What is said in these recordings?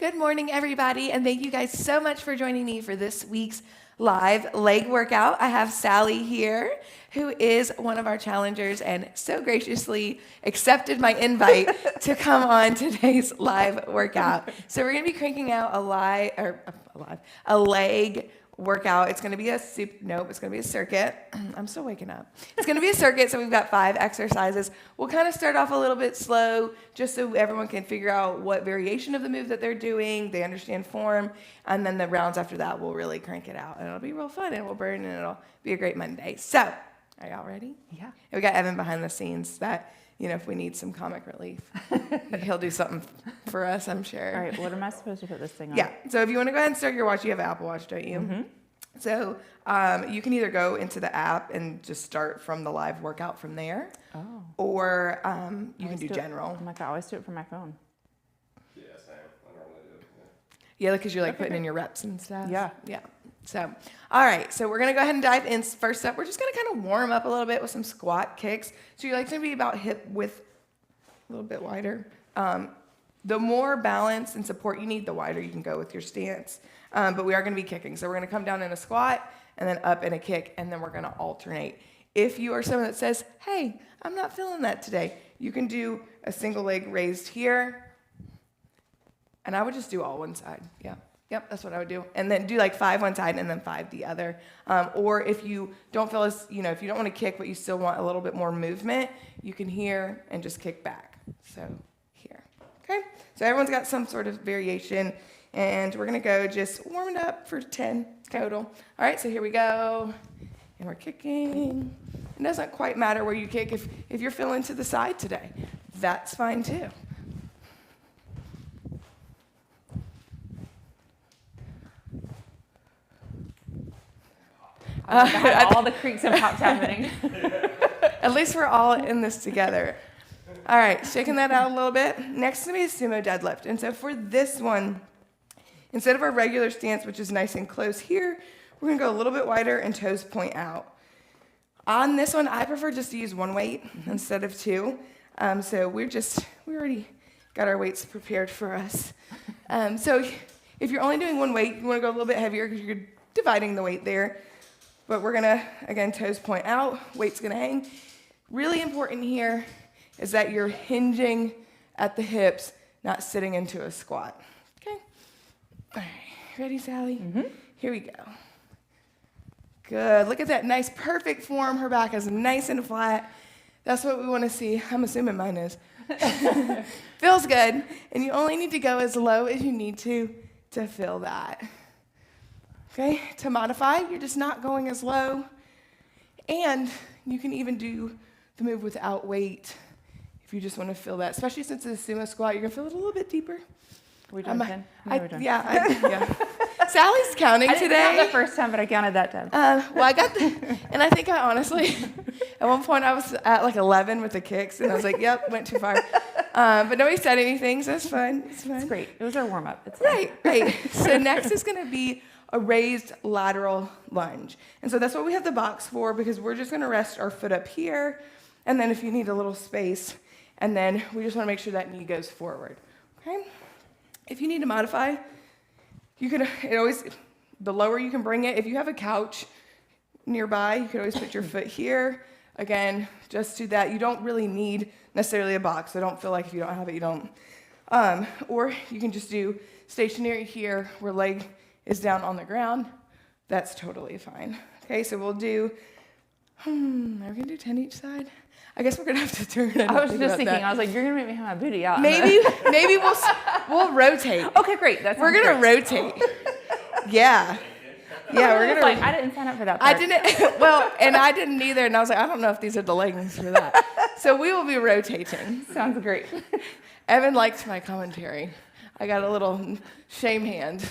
Good morning, everybody, and thank you guys so much for joining me for this week's live leg workout. I have Sally here, who is one of our challengers and so graciously accepted my invite to come on today's live workout. So we're going to be cranking out a leg workout. It's going to be it's going to be a circuit. I'm still waking up. It's going to be a circuit, so we've got 5 exercises. We'll kind of start off a little bit slow, just so everyone can figure out what variation of the move that they're doing, they understand form, and then the rounds after that, we'll really crank it out, and it'll be real fun, and we'll burn, and it'll be a great Monday. So, are y'all ready? Yeah. And we got Evan behind the scenes that, if we need some comic relief, he'll do something for us, I'm sure. All right, what am I supposed to put this thing on? Yeah, so if you want to go ahead and start your watch, you have an Apple Watch, don't you? Mm-hmm. So you can either go into the app and just start from the live workout from there, or you can do general. I'm like, I always do it from my phone. Yeah, same. I normally do. Yeah, because you're like putting in your reps and stuff. Yeah. Yeah. So, all right. So we're going to go ahead and dive in. First up, we're just going to kind of warm up a little bit with some squat kicks. So you like to be about hip width, a little bit wider. The more balance and support you need, the wider you can go with your stance. But we are going to be kicking. So we're going to come down in a squat and then up in a kick, and then we're going to alternate. If you are someone that says, hey, I'm not feeling that today, you can do a single leg raised here. And I would just do all one side. Yeah. Yep, that's what I would do. And then do like 5 one side and then 5 the other. Or if you don't feel as, if you don't want to kick but you still want a little bit more movement, you can here and just kick back. So here. Okay? So everyone's got some sort of variation. And we're going to go just warm it up for 10 total. All right, so here we go. And we're kicking. It doesn't quite matter where you kick. If you're feeling to the side today, that's fine too. All the creaks and pops happening. At least we're all in this together. All right, shaking that out a little bit. Next to me is sumo deadlift. And so for this one, instead of our regular stance, which is nice and close here, we're going to go a little bit wider and toes point out. On this one, I prefer just to use one weight instead of 2. So we already got our weights prepared for us. So if you're only doing one weight, you want to go a little bit heavier because you're dividing the weight there. But we're going to, again, toes point out, weight's going to hang. Really important here is that you're hinging at the hips, not sitting into a squat. Okay? All right. Ready, Sally? Mm-hmm. Here we go. Good. Look at that nice, perfect form. Her back is nice and flat. That's what we want to see. I'm assuming mine is. Feels good. And you only need to go as low as you need to feel that. Okay, to modify, you're just not going as low. And you can even do the move without weight if you just want to feel that. Especially since it's a sumo squat, you're going to feel it a little bit deeper. Are we done 10? We're done. Yeah. Sally's counting I didn't today. count the first time, but I counted that time. Well, I got and I think I honestly, at one point I was at like 11 with the kicks, and I was like, yep, went too far. But nobody said anything, so it's fine. It's fine. It's great. It was our warm-up. It's Right. So next is going to be a raised lateral lunge. And so that's what we have the box for, because we're just going to rest our foot up here, and then if you need a little space, and then we just want to make sure that knee goes forward. Okay? If you need to modify, the lower you can bring it. If you have a couch nearby, you could always put your foot here. Again, just do that. You don't really need necessarily a box, so don't feel like if you don't have it, you don't. Or you can just do stationary here, where leg is down on the ground. That's totally fine. Okay, so we'll do, are we gonna do 10 each side? I guess we're gonna have to turn it. I was just thinking, I was like, you're gonna make me have my booty out. Maybe we'll rotate. Okay, great. We're gonna rotate. Yeah. Yeah, we're gonna. Like, I didn't sign up for that part. I didn't. Well, and I didn't either. And I was like, I don't know if these are the leggings for that. So we will be rotating. Sounds great. Evan likes my commentary. I got a little shame hand.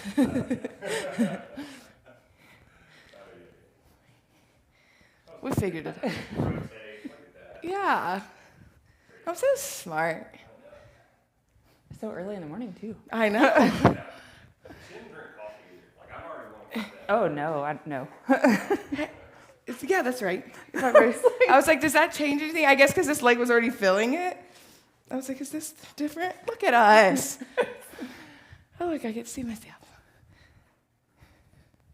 We figured it out. Yeah. I'm so smart. So early in the morning, too. I know. She didn't drink coffee either. Like, I'm already one. Oh, no. No. Yeah, that's right. I was like, does that change anything? I guess because this leg was already filling it. I was like, is this different? Look at us. Oh, look, I get to see myself.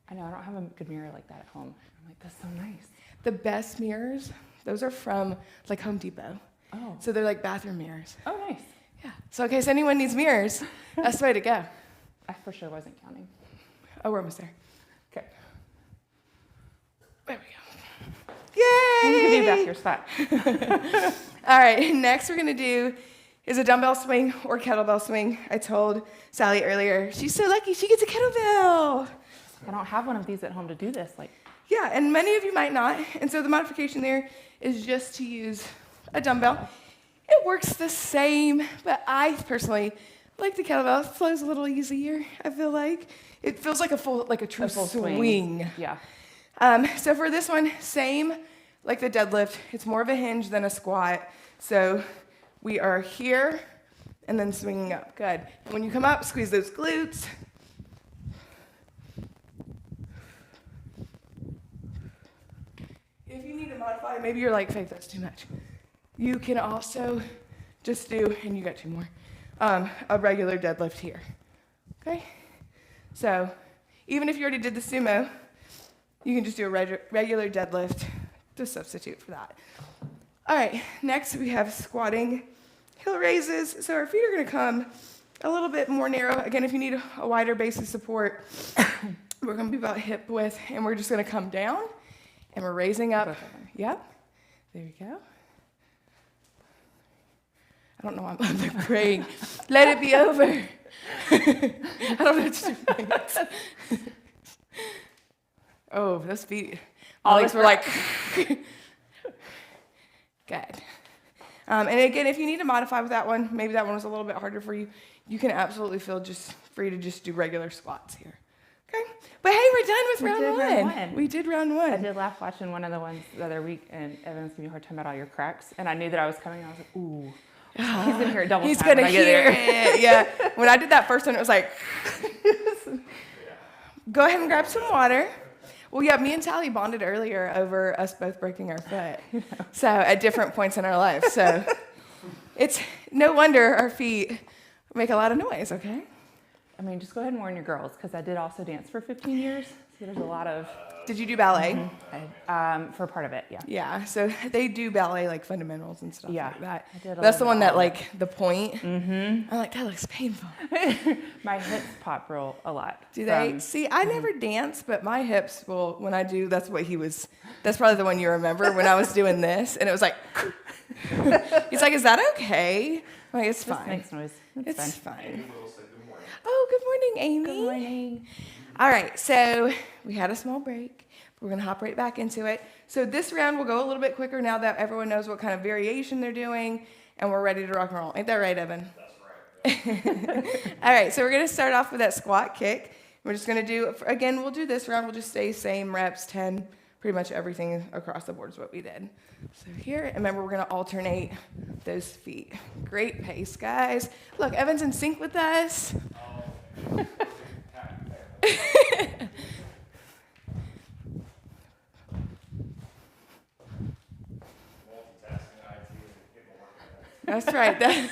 I know, I don't have a good mirror like that at home. I'm like, that's so nice. The best mirrors, those are from like Home Depot. Oh. So they're like bathroom mirrors. Oh, nice. Yeah. So in case anyone needs mirrors, that's the way to go. I for sure wasn't counting. Oh, we're almost there. Okay. There we go. I'm Yay! gonna give you back your spot. All right, next we're gonna do is a dumbbell swing or kettlebell swing. I told Sally earlier, she's so lucky she gets a kettlebell. I don't have one of these at home to do this. Like, Yeah, and many of you might not. And so the modification there is just to use a dumbbell. It works the same, but I personally like the kettlebell. It flows a little easier, I feel like. It feels like a true a full swing. Yeah. So for this one, same like the deadlift. It's more of a hinge than a squat. So we are here and then swinging up. Good. When you come up, squeeze those glutes. If you need to modify, maybe you're like, Faith, that's too much. You can also just do, and you got two more, a regular deadlift here. Okay? So even if you already did the sumo, you can just do a regular deadlift to substitute for that. All right, next we have squatting heel raises. So our feet are gonna come a little bit more narrow. Again, if you need a wider base of support, we're gonna be about hip width, and we're just gonna come down, and we're raising up. Both of them. Yep, there we go. I don't know, I'm like praying, let it be over. I don't know what to do next. Oh, those feet. All legs were like, good. And again, if you need to modify with that one, maybe that one was a little bit harder for you, you can absolutely feel just free to just do regular squats here. Okay? But hey, we're done with round one. We did round one. I did laugh watching one of the ones the other week, and Evan's giving me a hard time about all your cracks. And I knew that I was coming, and I was like, ooh. He's gonna hear it double He's time gonna when I get hear there. it. Yeah. When I did that first one, it was like, go ahead and grab some water. Well, yeah, me and Sally bonded earlier over us both breaking our foot. So at different points in our lives. So it's no wonder our feet make a lot of noise, okay? I mean, just go ahead and warn your girls, because I did also dance for 15 years. So there's a lot of, Did you do ballet? for part of it, yeah. Yeah, so they do ballet like fundamentals and stuff Yeah, like that. I did a That's the little one bit that of like the point. Mm-hmm. I'm like, that looks painful. My hips pop roll a lot. Do they? from- See, I never dance, but my hips will, when I do, that's probably the one you remember when I was doing this, and it was like, he's like, is that okay? I'm like, it's Just fine. makes noise. It's fine. fine. Amy will say good morning. Oh, good morning, Amy. Good morning. All right, so we had a small break. We're going to hop right back into it. So this round will go a little bit quicker now that everyone knows what kind of variation they're doing, and we're ready to rock and roll. Ain't that right, Evan? That's right. All right, so we're going to start off with that squat kick. We're just going to do, again, we'll do this round. We'll just stay same reps, 10, pretty much everything across the board is what we did. So here, and remember, we're going to alternate those feet. Great pace, guys. Look, Evan's in sync with us. That's right.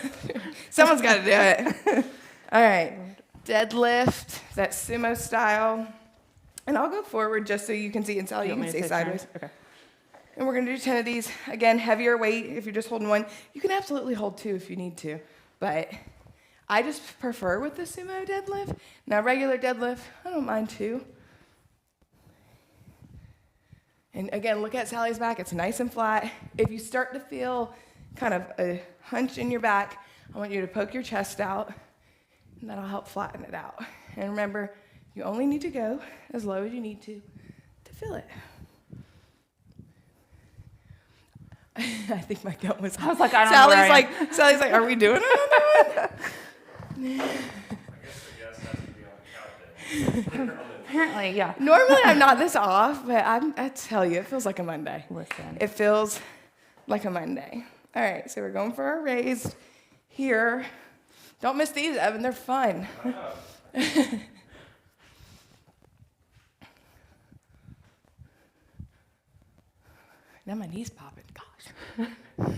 Someone's got to do it. All right. Deadlift, that sumo style. And I'll go forward just so you can see, and Sally, you want can me to stay say sideways. turn? Okay. And we're going to do 10 of these. Again, heavier weight if you're just holding one. You can absolutely hold two if you need to. But I just prefer with the sumo deadlift. Now, regular deadlift, I don't mind two. And again, look at Sally's back. It's nice and flat. If you start to feel kind of a hunch in your back, I want you to poke your chest out, and that'll help flatten it out. And remember, you only need to go as low as you need to feel it. I think my gut was. I was like, I don't know where I am. Sally's like, are we doing it on that one? I guess the guest has to be on the couch then. Apparently, yeah. Normally I'm not this off, but I tell you, it feels like a Monday. Listen. It feels like a Monday. All right, so we're going for our raised here. Don't miss these, Evan. They're fun. Now my knee's popping. Gosh.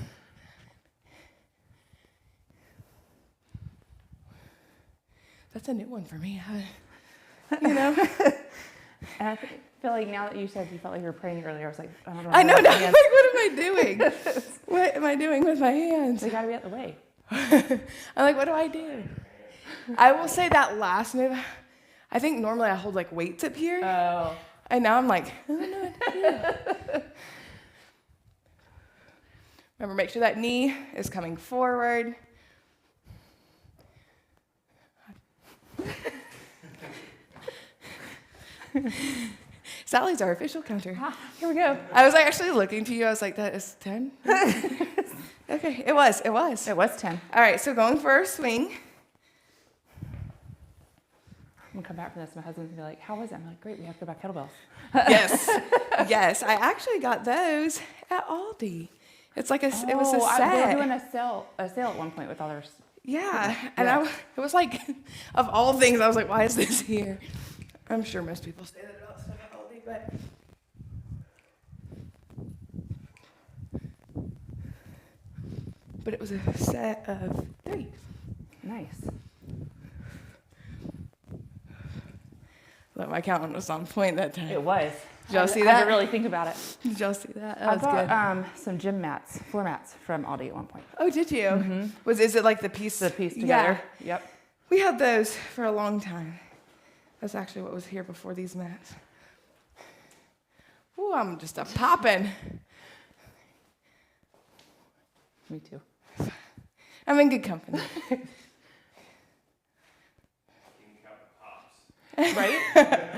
That's a new one for me. You know? And I feel like now that you said you felt like you were praying earlier, I was like, I don't know. I know what now. my I'm like, hands- what am I doing? What am I doing with my hands? They got to be out the way. I'm like, what do I do? I will say that last move, I think normally I hold like weights up here. Oh. And now I'm like, I don't know what to do. Remember, make sure that knee is coming forward. Sally's our official counter. Here we go. I was like actually looking to you. I was like, that is 10? Okay, it was. It was 10. All right, so going for a swing. I'm going to come back from this. My husband's going to be like, how was it? I'm like, great, we have to go back kettlebells. Yes, yes. I actually got those at Aldi. It's like it was a They were set. doing a sale at one point with all their... Yeah, and it was like, of all things, I was like, why is this here? I'm sure most people say that about stuff at Aldi, but it was a set of 3. Nice. Look, my counting was on point that time. It was. Did y'all see I that? had to really think about it. Did y'all see that? That I was bought good. some gym mats, floor mats from Aldi at one point. Oh, did you? Is it like the piece? The piece Yeah. together. Yep. We had those for a long time. That's actually what was here before these mats. Ooh, I'm just a poppin'. Me too. I'm in good company. You can count the pops. Right?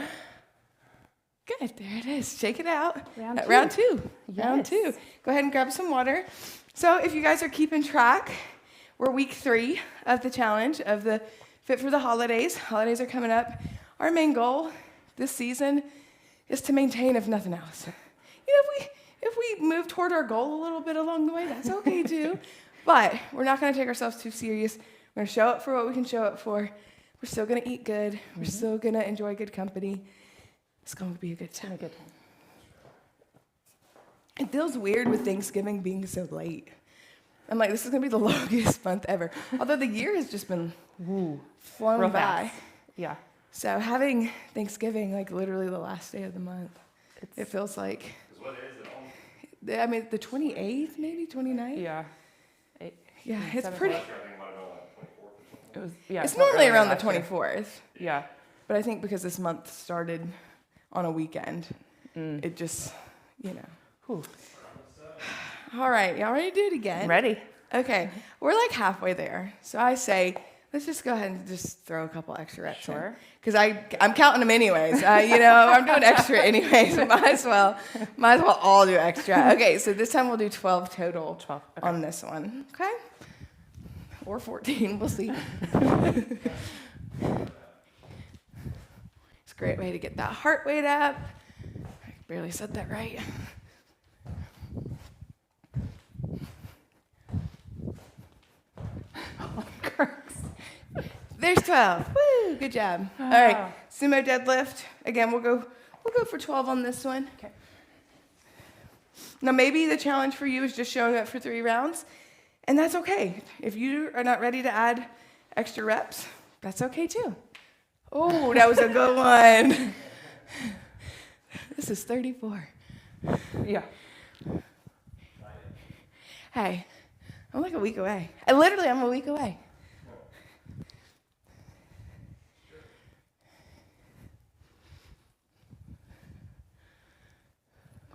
Good, there it is. Shake it out. Round two. Round 2. Round Yes. 2. Go ahead and grab some water. So if you guys are keeping track, we're week 3 of the challenge of the Fit for the Holidays. Holidays are coming up. Our main goal this season is to maintain, if nothing else. You know, if we move toward our goal a little bit along the way, that's okay too. But we're not going to take ourselves too serious. We're going to show up for what we can show up for. We're still going to eat good. We're still going to enjoy good company. It's going to be a good It's been time. a good time. It feels weird with Thanksgiving being so late. I'm like, this is going to be the longest month ever. Although the year has just been flown Real by. fast. Yeah. So having Thanksgiving like literally the last day of the month, It's, it feels like, Because what is it on? I mean, the 28th, maybe 29th? yeah. Yeah, it's 7th, pretty. I think it might have been on the 24th. It was, yeah. It's felt normally earlier around the last year. 24th, Yeah. but I think because this month started on a weekend, Mm. it just, you know. Whew. All right, y'all ready to do it again? Ready? Okay, we're like halfway there. So I say, let's just go ahead and just throw a couple extra reps in. Sure. Because I'm counting them anyways. You know, I'm doing extra anyways. So might as well all do extra. Okay, so this time we'll do 12 total 12. Okay. on this one. Okay? Or 14, we'll see. It's a great way to get that heart rate up. I barely said that right. There's 12. Woo, good job. All right, sumo deadlift. Again, we'll go for 12 on this one. Okay. Now, maybe the challenge for you is just showing up for 3 rounds, and that's okay. If you are not ready to add extra reps, that's okay too. Oh, that was a good one. This is 34. Yeah. Hey, I'm like a week away. I'm a week away.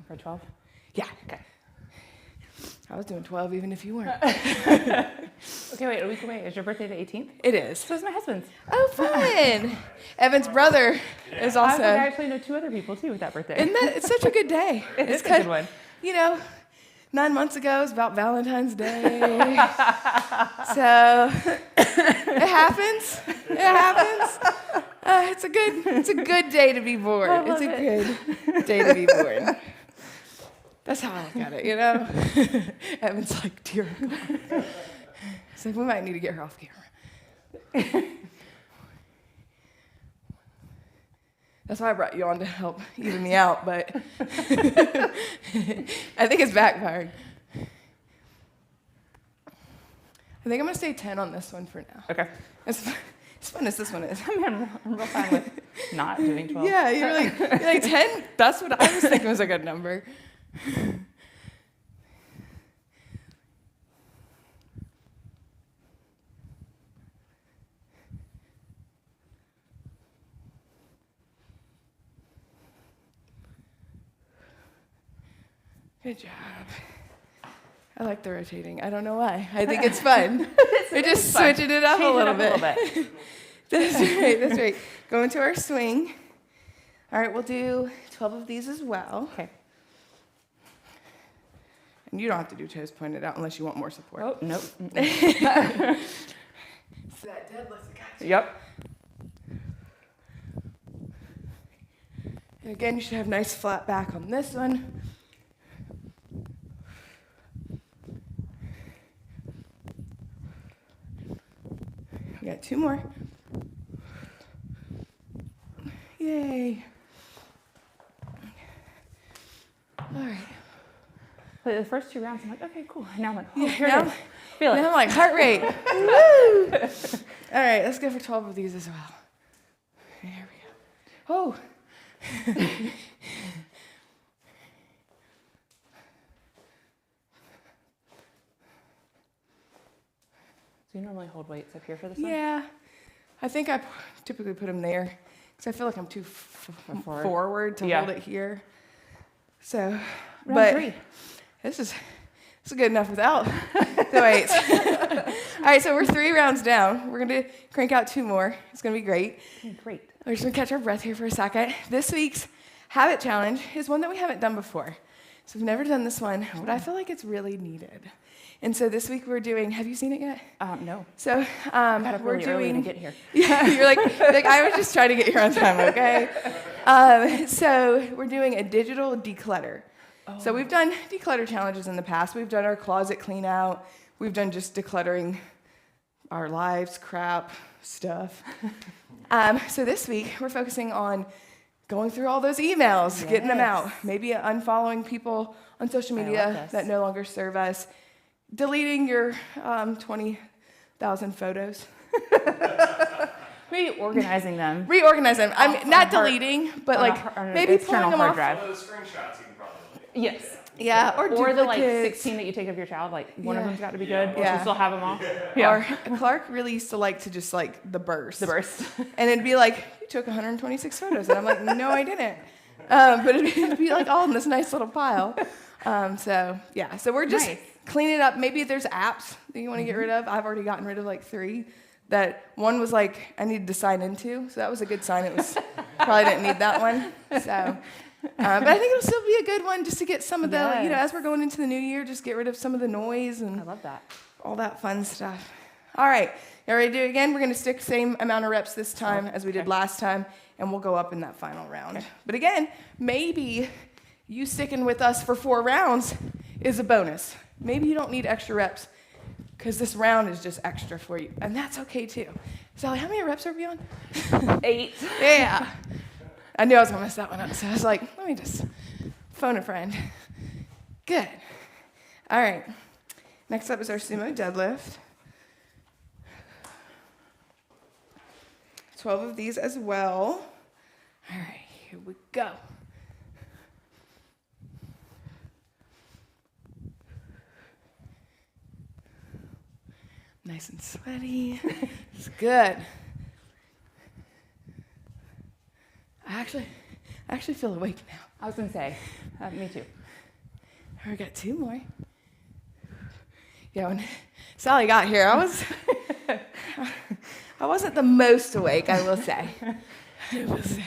For 12? Yeah. Okay. I was doing 12 even if you weren't. Okay, wait, a week away. Is your birthday the 18th? It is. So is my husband's. Oh, fun. Evan's brother is I also. actually know 2 other people too with that birthday. Isn't that, it's such a good day. It is It's a kind good one. You know, 9 months ago it was about Valentine's Day. So it happens. It happens. It's a good day to be born. I It's love a it. good day to be born. That's how I look at it, you know? Evan's like, dear God. He's like, we might need to get her off camera. That's why I brought you on to help even me out, but I think it's backfired. I think I'm gonna say 10 on this one for now. Okay. It's as fun as this one is. I'm real fine with not doing 12. Yeah, you're like 10. That's what I was thinking was a good number. Good job. I like the rotating. I don't know why. I think it's fun. We're just fun. switching it up a Change it little up bit. a little bit. That's right. That's right. Go into our swing. All right, we'll do 12 of these as well. Okay. And you don't have to do toes pointed out unless you want more support. Oh, nope. So that deadlift, I got you. Yep. And again, you should have nice flat back on this one. We got 2 more. Yay. All right. But the first 2 rounds, I'm like, okay, cool. And now I'm like, oh, Yeah, here now- it is. Feel Now it. I'm like, heart rate. Woo! All right, let's go for 12 of these as well. There we go. Oh. So you normally hold weights up here for this one? Yeah. I think I typically put them there because I feel like I'm too Forward. forward to Yeah. hold it here. So, Round but 3. this is good enough without the weights. All right, so we're 3 rounds down. We're going to crank out 2 more. It's going to be great. Okay, great. We're just going to catch our breath here for a second. This week's habit challenge is one that we haven't done before. So we've never done this one, but I feel like it's really needed. And so this week we're doing, have you seen it yet? No. So Got up we're really early to doing, get here. yeah, you're like, I was just trying to get here on time, okay? So we're doing a digital declutter. So we've done declutter challenges in the past. We've done our closet clean out. We've done just decluttering our lives, crap, stuff. So this week we're focusing on going through all those emails, getting them out, Yes. maybe unfollowing people on social I love media this. that no longer serve us, deleting your 20,000 photos. Maybe organizing them. Reorganize them. I mean, On not a hard- deleting, but on a like har- on an maybe external pulling them hard off. drive. One of those screenshots you can probably Yes. Yeah, or the like duplicates. 16 that you take of your child, like one of Yeah. them's got to be good. Yeah. You still have them all. Or Clark really used to like to just like the burst. The burst. And it'd be like, you took 126 photos. And I'm like, no, I didn't. But it'd be like all in this nice little pile. So yeah, so we're just Nice. cleaning it up. Maybe there's apps that you want to get rid of. I've already gotten rid of like 3. That one was like, I needed to sign into. So that was a good sign. It was probably didn't need that one. So, but I think it'll still be a good one just to get some of the, Yes. as we're going into the new year, just get rid of some of the noise and I love that. all that fun stuff. All right, you ready to do it again? We're going to stick same amount of reps this time as we did Okay. last time, and we'll go up in that final round. But again, maybe you sticking with us for 4 rounds is a bonus. Maybe you don't need extra reps because this round is just extra for you, and that's okay too. Sally, how many reps are we on? 8. Yeah. I knew I was going to mess that one up, so I was like, let me just phone a friend. Good. All right. Next up is our sumo deadlift. 12 of these as well. All right, here we go. Nice and sweaty. It's good. I actually feel awake now. I was gonna say, me too. We got 2 more. Yeah, when Sally got here, I wasn't the most awake, I will say. I will say.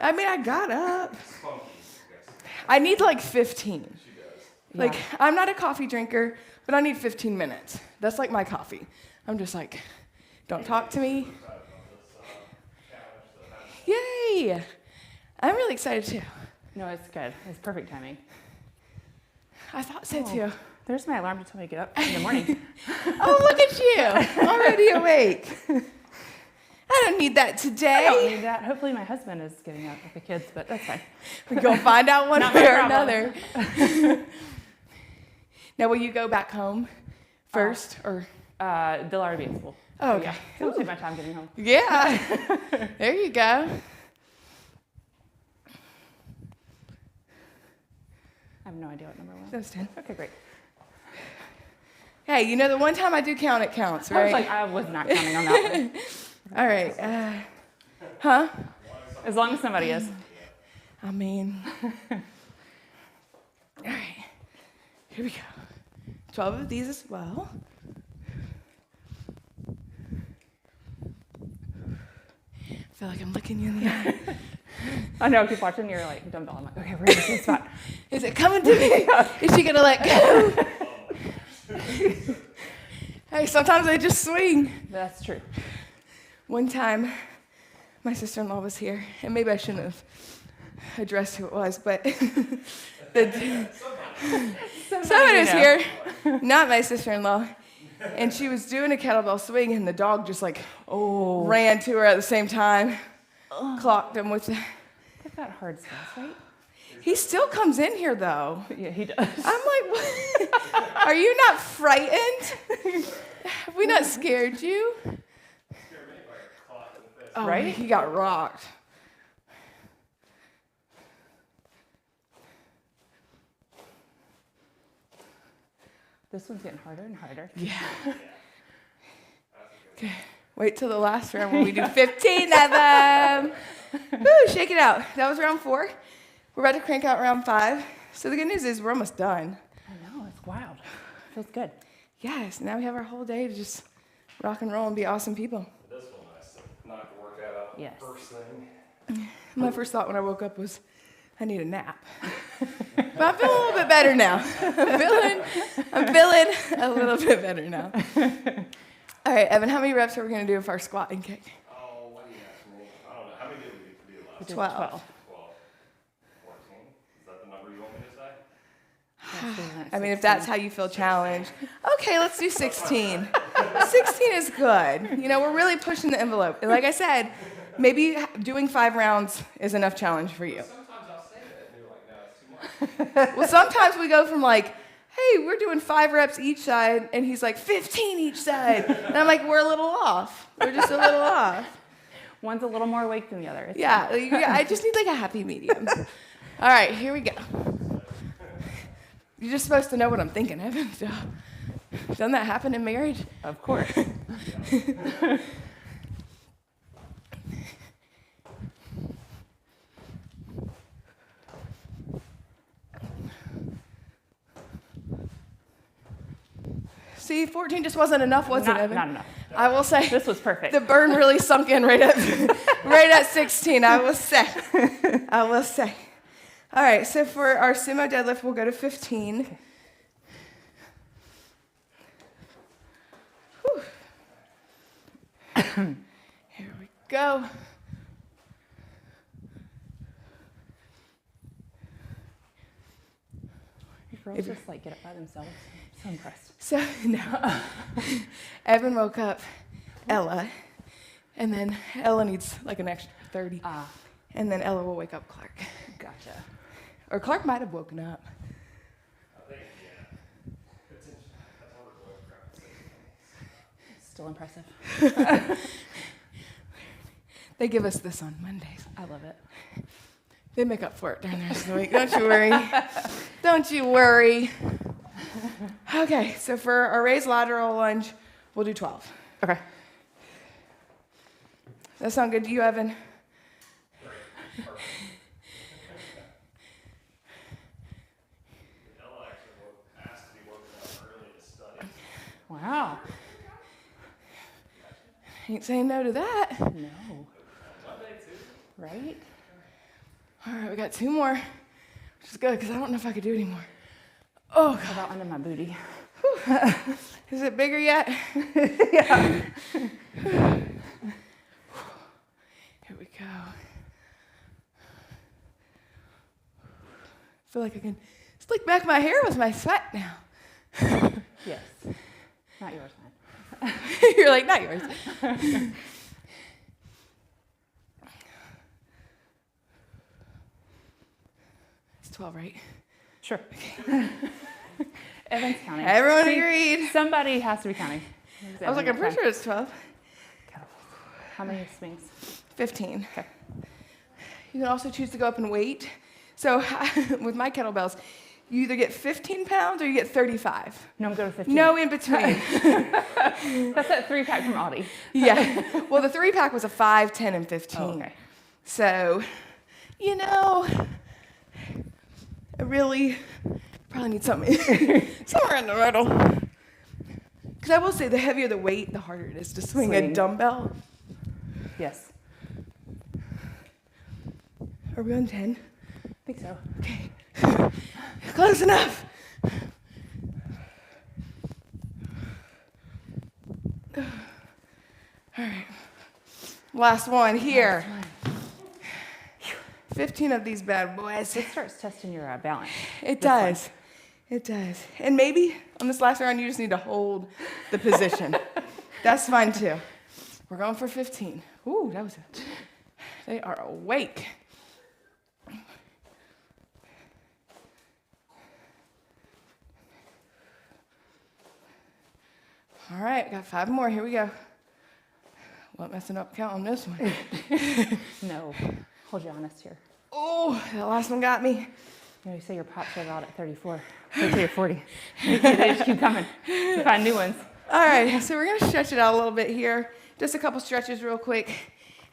I mean, I got up. I need like 15. Like, Yeah. I'm not a coffee drinker, but I need 15 minutes. That's like my coffee. I'm just like, don't talk to me. Yay! I'm really excited too. No, it's good. It's perfect timing. I thought so Oh. too. There's my alarm to tell me to get up in the morning. Oh, look at you! Already awake. I don't need that I don't today. need that. Hopefully my husband is getting up with the kids, but that's fine. We're gonna find out one Not way my or problem. another. Now, will you go back home first, or They'll already be at school. Oh, So, okay. yeah, it'll take my time getting home. Yeah. There you go. I have no idea what number we're on. That was 10. Okay, great. Hey, you know, the one time I do count, it counts, I was right? like, I was not counting on that one. All right. Huh? As long as somebody is. I mean, all right. Here we go. 12 of these as well. I feel like I'm looking you in the eye. I know, I keep watching, you're like, dumbbell. I'm like, okay, we're in the same spot. Is it coming to me? Is she gonna let go? Hey, sometimes I just swing. That's true. One time, my sister-in-law was here, and maybe I shouldn't have addressed who it was, but somebody was here, not my sister-in-law, and she was doing a kettlebell swing, and the dog just like ran to her at the same time, clocked him with. They've got hard spots, right? He still comes in here though. Yeah, he does. I'm like, what? Are you not frightened? Have we not scared you? Oh, Right? He got rocked. This one's getting harder and harder. Yeah. Okay. Wait till the last round when we do 15 of them. Woo, shake it out. That was round 4. We're about to crank out round 5. So the good news is we're almost done. I know, it's wild. Feels good. Yes, now we have our whole day to just rock and roll and be awesome people. This one nice to knock the workout out Yes. first thing. My first thought when I woke up was, I need a nap. But I'm feeling a little bit better now. I'm feeling a little bit better now. All right, Evan, how many reps are we going to do of our squat and kick? Oh, what do you ask me? I don't know. How many did we do last? We did 12. 12. 14. Is that the number you want me to say? I mean, if that's how you feel challenged. Okay, let's do 16. 16 is good. You know, we're really pushing the envelope. And like I said, maybe doing 5 rounds is enough challenge for you. Sometimes I'll say that and you're like, no, it's too much. Well, sometimes we go from like, hey, we're doing 5 reps each side, and he's like, 15 each side. And I'm like, we're a little off. We're just a little off. One's a little more awake than the other. It's Yeah, I just need like a happy medium. All right, here we go. You're just supposed to know what I'm thinking, Evan. So, doesn't that happen in marriage? fine. Of course. See, 14 just wasn't enough, was it, Evan? Not enough. I will say This was perfect. the burn really sunk in right at 16. I will say. I will say. All right, so for our sumo deadlift, we'll go to 15. Whew. Here we go. These girls just like get up by themselves. I'm so impressed. So, no. Evan woke up Ella, and then Ella needs like an extra 30. And then Ella will wake up Clark. Gotcha. Or Clark might have woken up. I think, yeah. It's interesting. That's how we're going for Still impressive. They give us this on Mondays. I love it. They make up for it during the rest of the week. Don't you worry. Don't you worry. Okay, so for our raised lateral lunge, we'll do 12. Okay. That sound good to you, Evan? Ella actually asked to be woken up early to study. Wow. Ain't saying no to that. No. Monday, too. Right? All right, we got 2 more, which is good because I don't know if I could do any more. Oh, How about under my booty? God. Is it bigger yet? Yeah. Here we go. I feel like I can slick back my hair with my sweat now. Yes. Not yours, man. You're like, not yours. It's 12, right? Sure. Evan's counting. Everyone See, agreed. Somebody has to be counting. I was like, I'm pretty sure it's 12. Kettlebells. How many swings? 15. Okay. You can also choose to go up in weight. So with my kettlebells, you either get 15 pounds or you get 35. No, I'm good with 15. No in between. That's that 3-pack from Aldi. Yeah. Well, the 3-pack was a 5, 10, and 15. Oh, okay. So, you know, I really probably need something somewhere in the middle. Because I will say, the heavier the weight, the harder it is to swing a Swing. dumbbell. Yes. Are we on 10? I think so. Okay. Close enough. All right. Last one here. 15 of these bad boys. This starts testing your balance. It This one. does. It does. And maybe on this last round, you just need to hold the position. That's fine too. We're going for 15. Ooh, that was it. They are awake. All right, got 5 more. Here we go. Not messing up count on this one. No. Hold you honest here. Oh, that last one got me. You know, you say your pops are out at 34. Wait till you're 40. They just keep coming. You find new ones. All right, so we're gonna stretch it out a little bit here. Just a couple stretches real quick,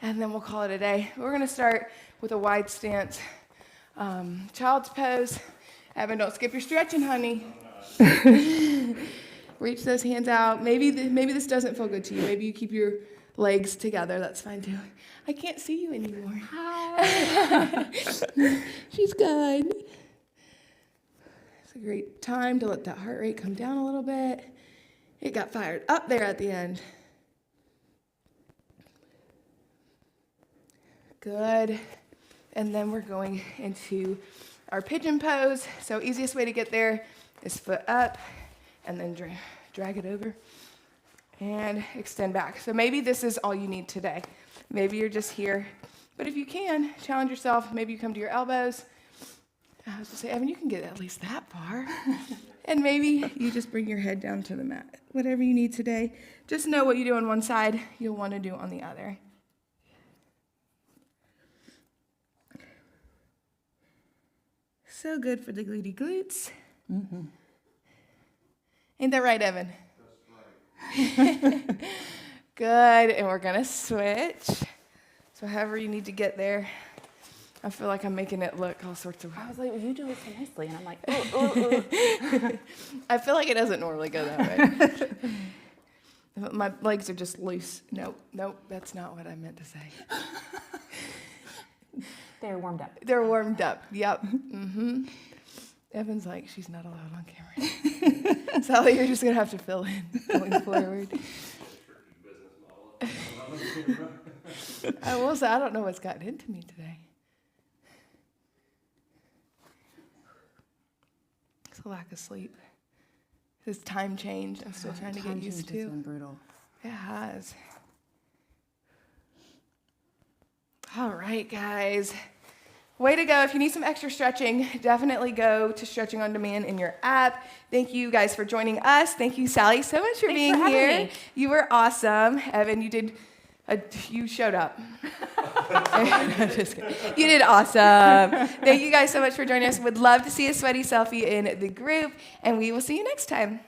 and then we'll call it a day. We're gonna start with a wide stance, child's pose. Evan, don't skip your stretching, honey. Reach those hands out. Maybe this doesn't feel good to you. Maybe you keep your legs together. That's fine too. I can't see you anymore. Hi. She's good. It's a great time to let that heart rate come down a little bit. It got fired up there at the end. Good. And then we're going into our pigeon pose. So easiest way to get there is foot up and then drag it over and extend back. So maybe this is all you need today. Maybe you're just here. But if you can, challenge yourself. Maybe you come to your elbows. I was going to say, Evan, you can get at least that far. And maybe you just bring your head down to the mat. Whatever you need today. Just know what you do on one side, you'll want to do on the other. So good for the glutey glutes. Mm-hmm. Ain't that right, Evan? That's right. Good, and we're gonna switch. So however you need to get there. I feel like I'm making it look all sorts of. I was like, well, you do it so nicely. And I'm like, oh. I feel like it doesn't normally go that way. My legs are just loose. Nope, that's not what I meant to say. They're warmed up. They're warmed up, yep. Mm-hmm. Evan's like, she's not allowed on camera. Sally, you're just gonna have to fill in going forward. I will say, I don't know what's gotten into me today. It's a lack of sleep. This time change, I'm still trying to get used to. It's been brutal. It has. All right, guys. Way to go. If you need some extra stretching, definitely go to Stretching on Demand in your app. Thank you guys for joining us. Thank you, Sally, so much for being here. Me. You were awesome. Evan, you showed up. I'm just kidding. You did awesome. Thank you guys so much for joining us. Would love to see a sweaty selfie in the group, and we will see you next time.